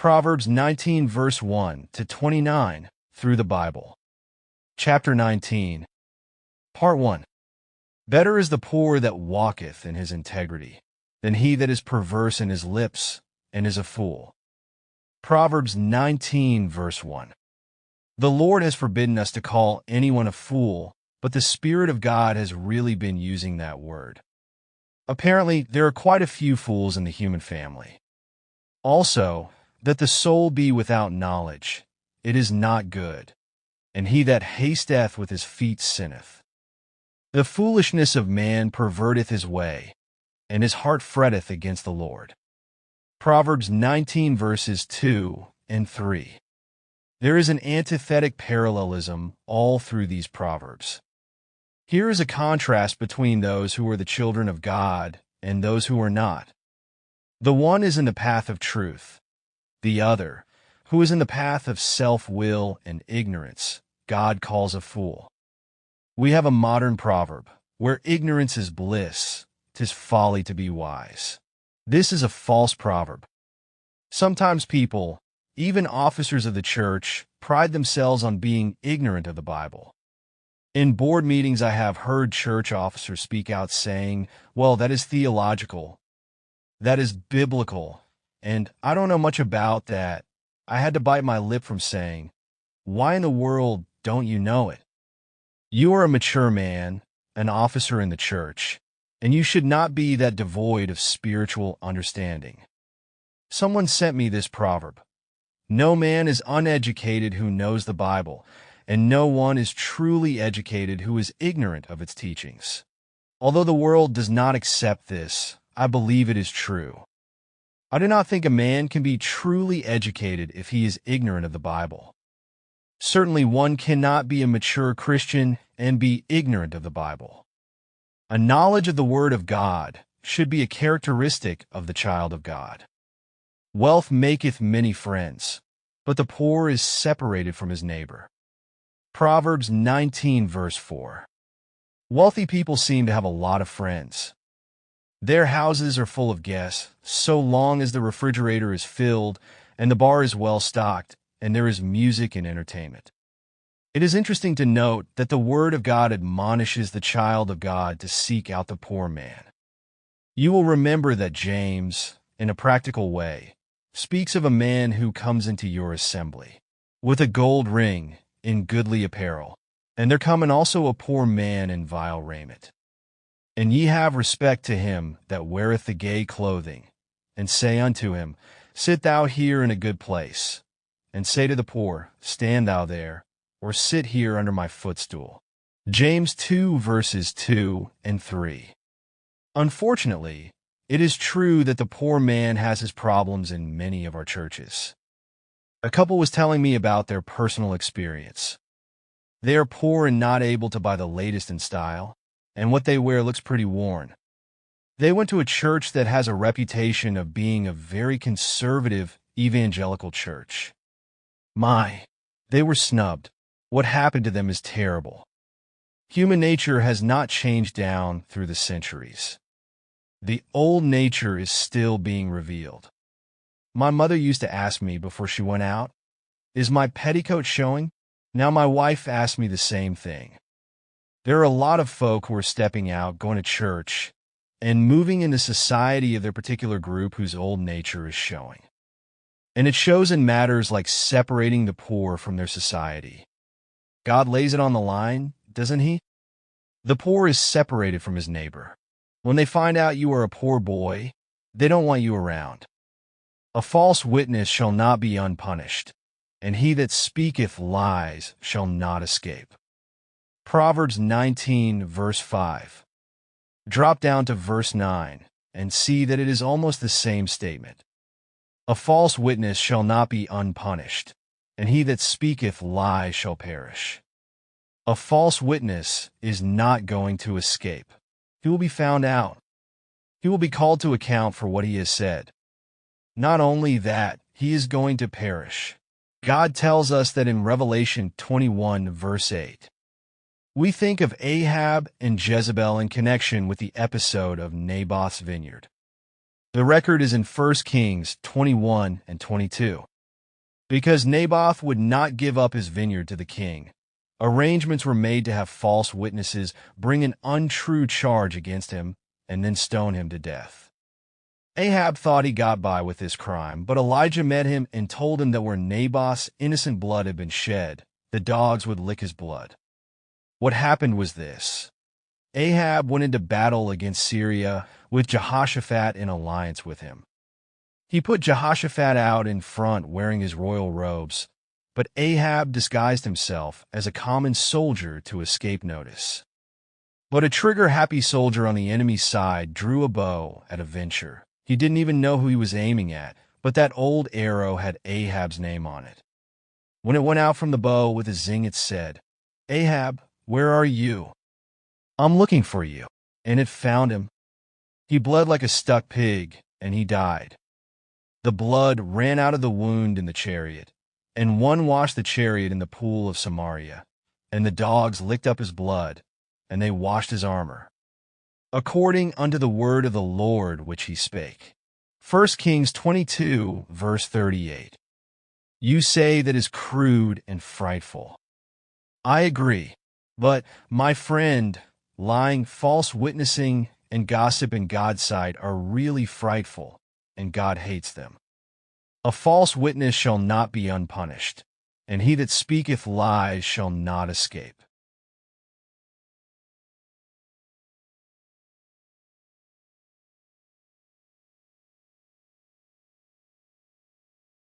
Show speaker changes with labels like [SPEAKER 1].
[SPEAKER 1] Proverbs 19 verse 1 to 29 through the Bible. Chapter 19. Part 1. Better is the poor that walketh in his integrity, than he that is perverse in his lips and is a fool. Proverbs 19 verse 1. The Lord has forbidden us to call anyone a fool, but the Spirit of God has really been using that word. Apparently, there are quite a few fools in the human family. Also, that the soul be without knowledge, it is not good, and he that hasteth with his feet sinneth. The foolishness of man perverteth his way, and his heart fretteth against the Lord. Proverbs 19 verses 2 and 3. There is an antithetic parallelism all through these Proverbs. Here is a contrast between those who are the children of God and those who are not. The one is in the path of truth. The other, who is in the path of self-will and ignorance, God calls a fool. We have a modern proverb, where ignorance is bliss, 'tis folly to be wise. This is a false proverb. Sometimes people, even officers of the church, pride themselves on being ignorant of the Bible. In board meetings, I have heard church officers speak out saying, well, that is theological, that is biblical, and I don't know much about that. I had to bite my lip from saying, why in the world don't you know it? You are a mature man, an officer in the church, and you should not be that devoid of spiritual understanding. Someone sent me this proverb. No man is uneducated who knows the Bible, and no one is truly educated who is ignorant of its teachings. Although the world does not accept this, I believe it is true. I do not think a man can be truly educated if he is ignorant of the Bible. Certainly one cannot be a mature Christian and be ignorant of the Bible. A knowledge of the Word of God should be a characteristic of the child of God. Wealth maketh many friends, but the poor is separated from his neighbor. Proverbs 19 verse 4. Wealthy people seem to have a lot of friends. Their houses are full of guests, so long as the refrigerator is filled and the bar is well stocked and there is music and entertainment. It is interesting to note that the Word of God admonishes the child of God to seek out the poor man. You will remember that James, in a practical way, speaks of a man who comes into your assembly with a gold ring in goodly apparel, and there cometh also a poor man in vile raiment. And ye have respect to him that weareth the gay clothing, and say unto him, sit thou here in a good place, and say to the poor, stand thou there, or sit here under my footstool. James 2 verses 2 and 3. Unfortunately, it is true that the poor man has his problems in many of our churches. A couple was telling me about their personal experience. They are poor and not able to buy the latest in style, and what they wear looks pretty worn. They went to a church that has a reputation of being a very conservative evangelical church. They were snubbed. What happened to them is terrible. Human nature has not changed down through the centuries. The old nature is still being revealed. My mother used to ask me before she went out, is my petticoat showing? Now my wife asks me the same thing. There are a lot of folk who are stepping out, going to church, and moving into society of their particular group whose old nature is showing. And it shows in matters like separating the poor from their society. God lays it on the line, doesn't he? The poor is separated from his neighbor. When they find out you are a poor boy, they don't want you around. A false witness shall not be unpunished, and he that speaketh lies shall not escape. Proverbs 19 verse 5. Drop down to verse 9 and see that it is almost the same statement. A false witness shall not be unpunished, and he that speaketh lies shall perish. A false witness is not going to escape. He will be found out. He will be called to account for what he has said. Not only that, he is going to perish. God tells us that in Revelation 21 verse 8. We think of Ahab and Jezebel in connection with the episode of Naboth's vineyard. The record is in 1 Kings 21 and 22. Because Naboth would not give up his vineyard to the king, arrangements were made to have false witnesses bring an untrue charge against him and then stone him to death. Ahab thought he got by with this crime, but Elijah met him and told him that where Naboth's innocent blood had been shed, the dogs would lick his blood. What happened was this. Ahab went into battle against Syria with Jehoshaphat in alliance with him. He put Jehoshaphat out in front wearing his royal robes, but Ahab disguised himself as a common soldier to escape notice. But a trigger-happy soldier on the enemy's side drew a bow at a venture. He didn't even know who he was aiming at, but that old arrow had Ahab's name on it. When it went out from the bow with a zing, it said, "Ahab, where are you? I'm looking for you." And it found him. He bled like a stuck pig, and he died. The blood ran out of the wound in the chariot, and one washed the chariot in the pool of Samaria, and the dogs licked up his blood, and they washed his armor, according unto the word of the Lord which he spake. 1 Kings 22, verse 38. You say that is crude and frightful. I agree, but, my friend, lying, false witnessing, and gossip in God's sight are really frightful, and God hates them. A false witness shall not be unpunished, and he that speaketh lies shall not escape.